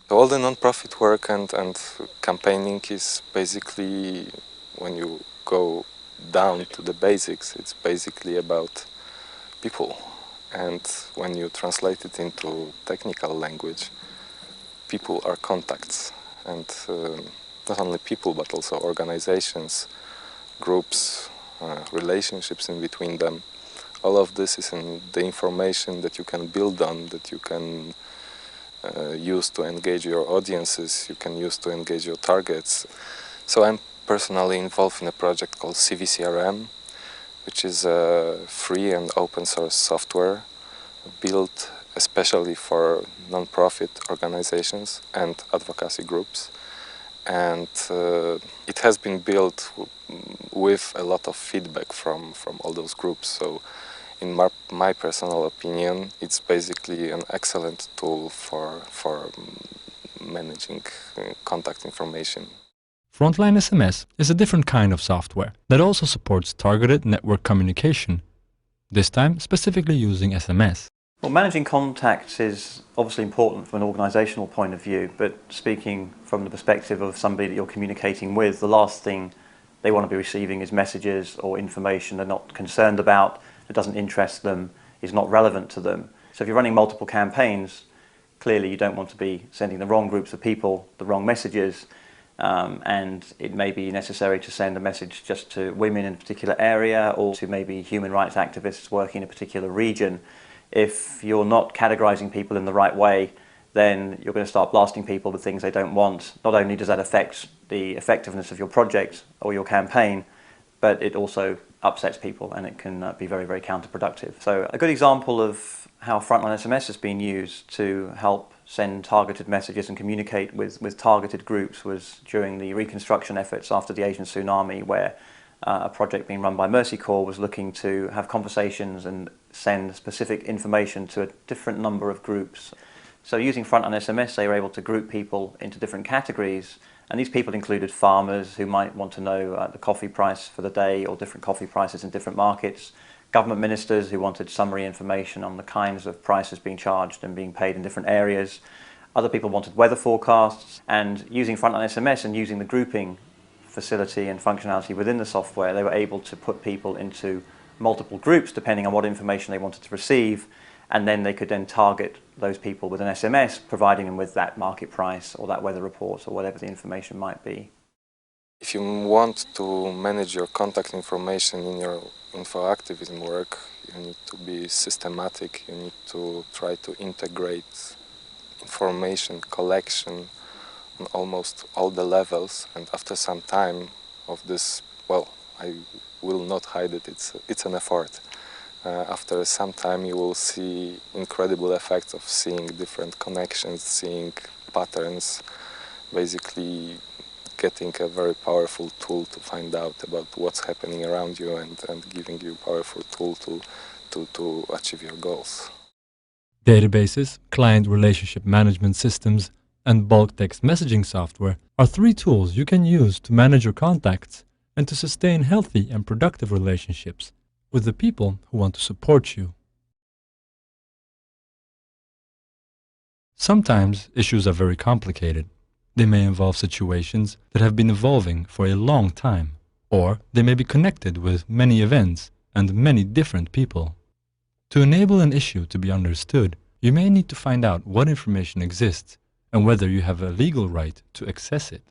All the non-profit work and campaigning is basically, when you go down to the basics, it's basically about people. And when you translate it into technical language, people are contacts. And not only people, but also organizations, groups, relationships in between them. All of this is in the information that you can build on, that you can use to engage your audiences, you can use to engage your targets. So I'm personally involved in a project called CVCRM, which is a free and open source software built especially for non-profit organizations and advocacy groups. And it has been built with a lot of feedback from all those groups. So in my personal opinion, it's basically an excellent tool for managing contact information. Frontline SMS is a different kind of software that also supports targeted network communication, this time specifically using SMS. Well, managing contacts is obviously important from an organisational point of view, but speaking from the perspective of somebody that you're communicating with, the last thing they want to be receiving is messages or information they're not concerned about, that doesn't interest them, is not relevant to them. So if you're running multiple campaigns, clearly you don't want to be sending the wrong groups of people the wrong messages, and it may be necessary to send a message just to women in a particular area or to maybe human rights activists working in a particular region. If you're not categorizing people in the right way, then you're going to start blasting people with things they don't want. Not only does that affect the effectiveness of your project or your campaign, but it also upsets people and it can be very, very counterproductive. So a good example of how Frontline SMS has been used to help send targeted messages and communicate with targeted groups was during the reconstruction efforts after the Asian tsunami, where a project being run by Mercy Corps was looking to have conversations and send specific information to a different number of groups. So using Frontline SMS, they were able to group people into different categories, and these people included farmers who might want to know the coffee price for the day or different coffee prices in different markets, government ministers who wanted summary information on the kinds of prices being charged and being paid in different areas. Other people wanted weather forecasts, and using Frontline SMS and using the grouping facility and functionality within the software, they were able to put people into multiple groups depending on what information they wanted to receive, and then they could then target those people with an SMS, providing them with that market price or that weather report or whatever the information might be. If you want to manage your contact information in your info activism work, you need to be systematic, you need to try to integrate information collection on almost all the levels, and after some time of this, well, I will not hide it, it's an effort. After some time you will see incredible effects of seeing different connections, seeing patterns, basically getting a very powerful tool to find out about what's happening around you and giving you a powerful tool to achieve your goals. Databases, client relationship management systems, and bulk text messaging software are three tools you can use to manage your contacts and to sustain healthy and productive relationships with the people who want to support you. Sometimes issues are very complicated. They may involve situations that have been evolving for a long time, or they may be connected with many events and many different people. To enable an issue to be understood, you may need to find out what information exists and whether you have a legal right to access it.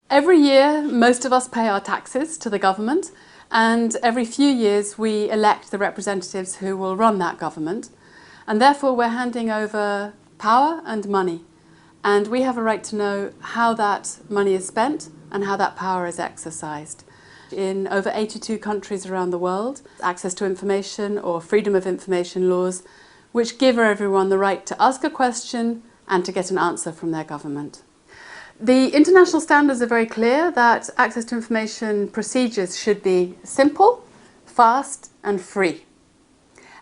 Every year, most of us pay our taxes to the government, and every few years we elect the representatives who will run that government, and therefore we're handing over power and money, and we have a right to know how that money is spent and how that power is exercised. In over 82 countries around the world, access to information or freedom of information laws which give everyone the right to ask a question and to get an answer from their government. The international standards are very clear that access to information procedures should be simple, fast and free.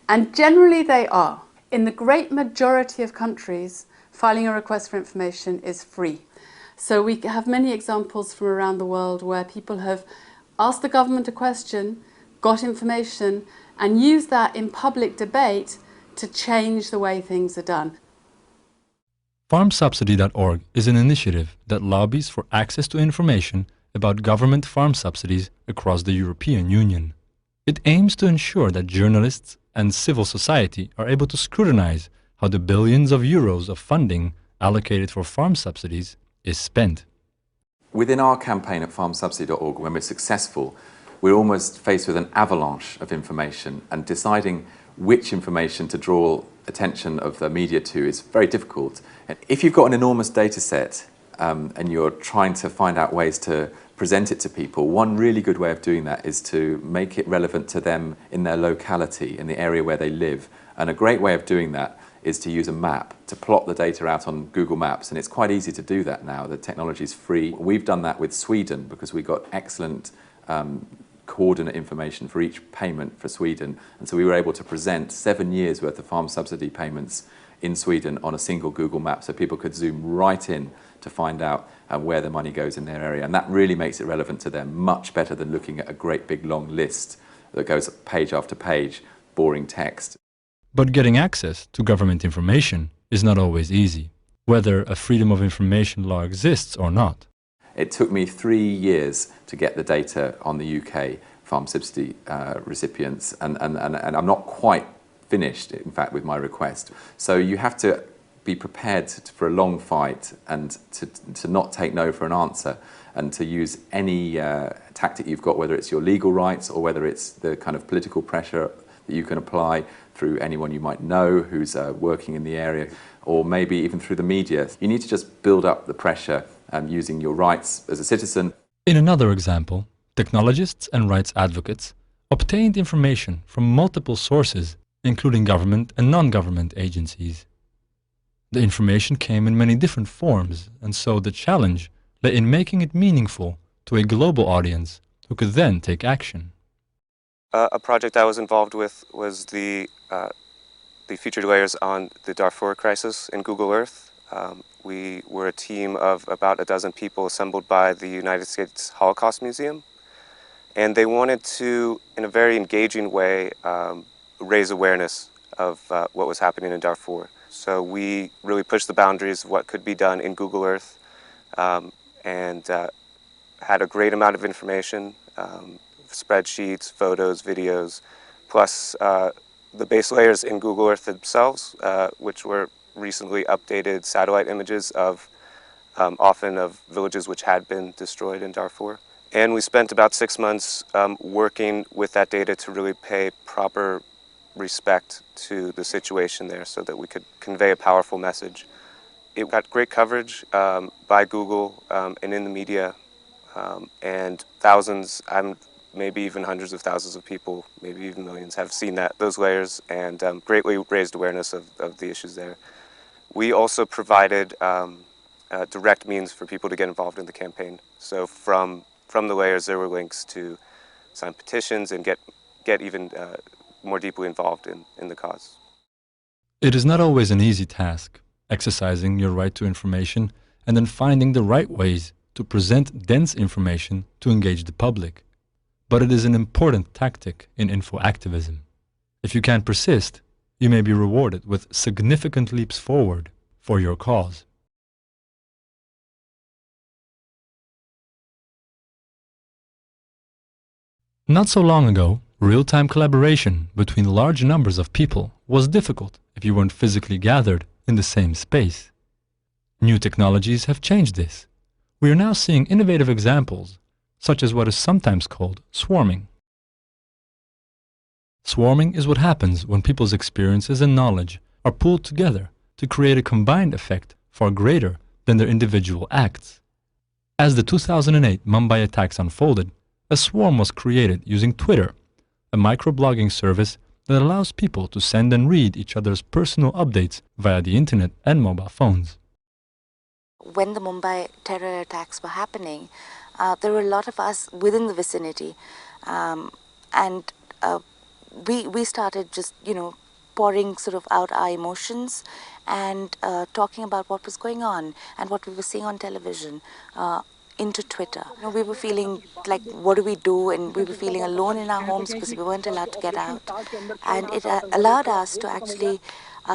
And generally they are. In the great majority of countries, filing a request for information is free. So we have many examples from around the world where people have asked the government a question, got information, and used that in public debate to change the way things are done. FarmSubsidy.org is an initiative that lobbies for access to information about government farm subsidies across the European Union. It aims to ensure that journalists and civil society are able to scrutinize how the billions of euros of funding allocated for farm subsidies is spent. Within our campaign at FarmSubsidy.org, when we're successful, we're almost faced with an avalanche of information, and deciding which information to draw attention of the media to is very difficult. And if you've got an enormous data set and you're trying to find out ways to present it to people, one really good way of doing that is to make it relevant to them in their locality, in the area where they live. And a great way of doing that is to use a map, to plot the data out on Google Maps. And it's quite easy to do that now. The technology is free. We've done that with Sweden because we got excellent coordinate information for each payment for Sweden. And so we were able to present 7 years worth of farm subsidy payments in Sweden on a single Google map, so people could zoom right in to find out where the money goes in their area. And that really makes it relevant to them, much better than looking at a great big long list that goes page after page, boring text. But getting access to government information is not always easy, whether a freedom of information law exists or not. It took me 3 years to get the data on the UK farm subsidy recipients, and I'm not quite finished, in fact, with my request. So you have to be prepared for a long fight and to not take no for an answer, and to use any tactic you've got, whether it's your legal rights or whether it's the kind of political pressure that you can apply through anyone you might know who's working in the area, or maybe even through the media. You need to just build up the pressure using your rights as a citizen. In another example, technologists and rights advocates obtained information from multiple sources, including government and non-government agencies. The information came in many different forms, and so the challenge lay in making it meaningful to a global audience who could then take action. A project I was involved with was the featured layers on the Darfur crisis in Google Earth. We were a team of about a dozen people assembled by the United States Holocaust Museum, and they wanted to, in a very engaging way, raise awareness of what was happening in Darfur. So we really pushed the boundaries of what could be done in Google Earth, and had a great amount of information, spreadsheets, photos, videos, plus the base layers in Google Earth themselves, which were recently updated satellite images of often of villages which had been destroyed in Darfur. And we spent about 6 months working with that data to really pay proper respect to the situation there so that we could convey a powerful message. It got great coverage by Google and in the media, and thousands, maybe even hundreds of thousands of people, maybe even millions, have seen those layers and greatly raised awareness of the issues there. We also provided direct means for people to get involved in the campaign. So from the layers, there were links to sign petitions and get even more deeply involved in the cause. It is not always an easy task, exercising your right to information and then finding the right ways to present dense information to engage the public. But it is an important tactic in info activism. If you can persist, you may be rewarded with significant leaps forward for your cause. Not so long ago, real-time collaboration between large numbers of people was difficult if you weren't physically gathered in the same space. New technologies have changed this. We are now seeing innovative examples, such as what is sometimes called swarming. Swarming is what happens when people's experiences and knowledge are pooled together to create a combined effect far greater than their individual acts. As the 2008 Mumbai attacks unfolded, a swarm was created using Twitter, a microblogging service that allows people to send and read each other's personal updates via the internet and mobile phones. When the Mumbai terror attacks were happening, there were a lot of us within the vicinity, and we started just, pouring sort of out our emotions and talking about what was going on and what we were seeing on television into Twitter. We were feeling like, what do we do? And we were feeling alone in our homes because we weren't allowed to get out. And it allowed us to actually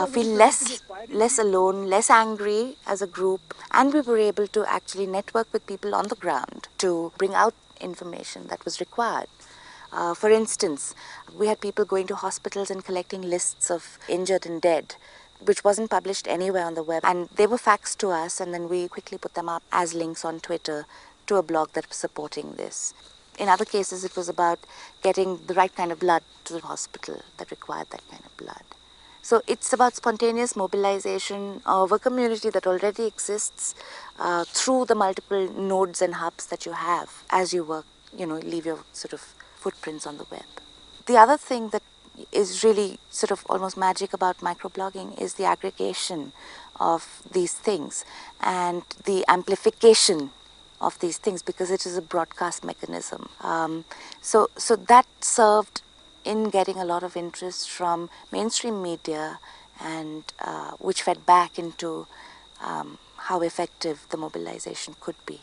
feel less alone, less angry as a group, and we were able to actually network with people on the ground to bring out information that was required. For instance, we had people going to hospitals and collecting lists of injured and dead, which wasn't published anywhere on the web, and they were faxed to us, and then we quickly put them up as links on Twitter to a blog that was supporting this. In other cases, it was about getting the right kind of blood to the hospital that required that kind of blood. So it's about spontaneous mobilization of a community that already exists through the multiple nodes and hubs that you have as you work, leave your sort of footprints on the web. The other thing that is really sort of almost magic about microblogging is the aggregation of these things and the amplification of these things, because it is a broadcast mechanism. So that served in getting a lot of interest from mainstream media, and which fed back into how effective the mobilization could be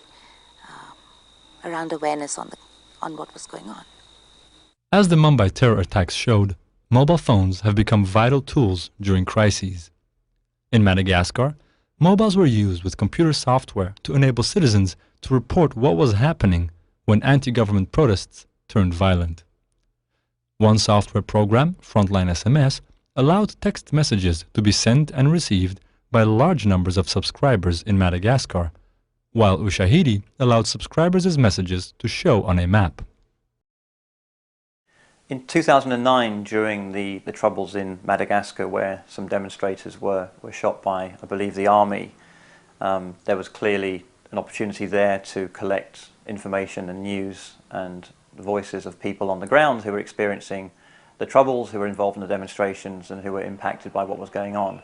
around awareness on what was going on. As the Mumbai terror attacks showed, mobile phones have become vital tools during crises. In Madagascar, mobiles were used with computer software to enable citizens to report what was happening when anti-government protests turned violent. One software program, Frontline SMS, allowed text messages to be sent and received by large numbers of subscribers in Madagascar, while Ushahidi allowed subscribers' messages to show on a map. In 2009, during the troubles in Madagascar, where some demonstrators were shot by, I believe, the army, there was clearly an opportunity there to collect information and news and the voices of people on the ground who were experiencing the troubles, who were involved in the demonstrations and who were impacted by what was going on.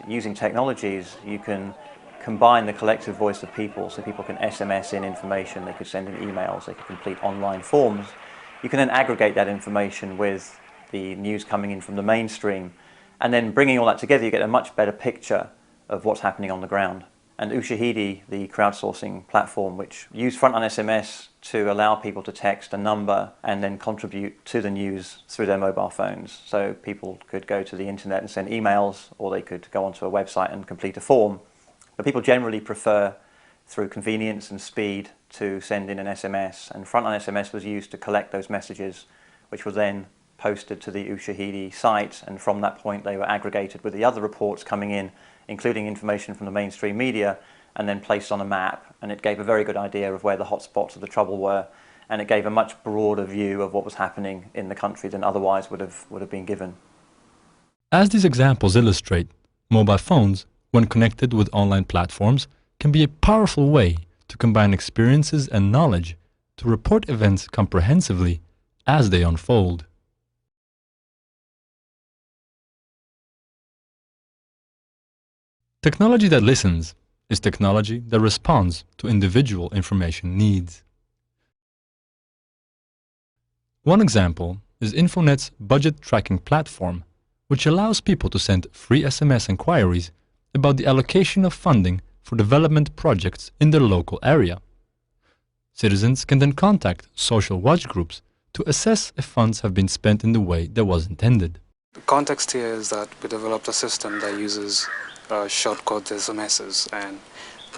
Using technologies, you can combine the collective voice of people, so people can SMS in information, they could send in emails, they could complete online forms. You can then aggregate that information with the news coming in from the mainstream, and then bringing all that together, you get a much better picture of what's happening on the ground. And Ushahidi, the crowdsourcing platform, which used Frontline SMS to allow people to text a number and then contribute to the news through their mobile phones. So people could go to the internet and send emails, or they could go onto a website and complete a form. But people generally prefer, through convenience and speed, to send in an SMS. And Frontline SMS was used to collect those messages, which were then posted to the Ushahidi site. And from that point, they were aggregated with the other reports coming in, including information from the mainstream media, and then placed on a map. And it gave a very good idea of where the hotspots of the trouble were, and it gave a much broader view of what was happening in the country than otherwise would have been given. As these examples illustrate, mobile phones, when connected with online platforms, can be a powerful way to combine experiences and knowledge to report events comprehensively as they unfold. Technology that listens is technology that responds to individual information needs. One example is Infonet's budget tracking platform, which allows people to send free SMS inquiries about the allocation of funding for development projects in their local area. Citizens can then contact social watch groups to assess if funds have been spent in the way that was intended. The context here is that we developed a system that uses short-code SMSs, and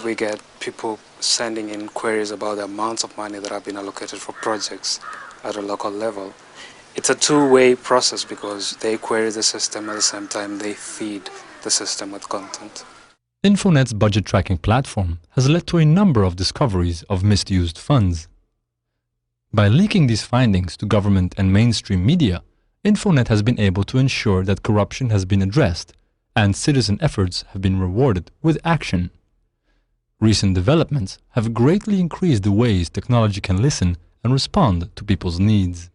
we get people sending in queries about the amounts of money that have been allocated for projects at a local level. It's a two-way process because they query the system, at the same time they feed the system with content. Infonet's budget tracking platform has led to a number of discoveries of misused funds. By leaking these findings to government and mainstream media, Infonet has been able to ensure that corruption has been addressed and citizen efforts have been rewarded with action. Recent developments have greatly increased the ways technology can listen and respond to people's needs.